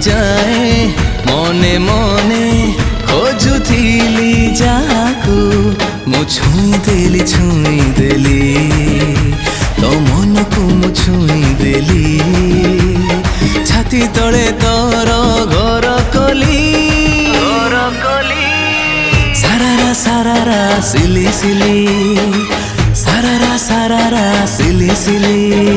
जाए मने मने खोजुथिली जाकू मु छुई देली तो मन को मु छुई देली छाती तले तोर घर कली सारारा सिली सिली सारारा सिली सिली।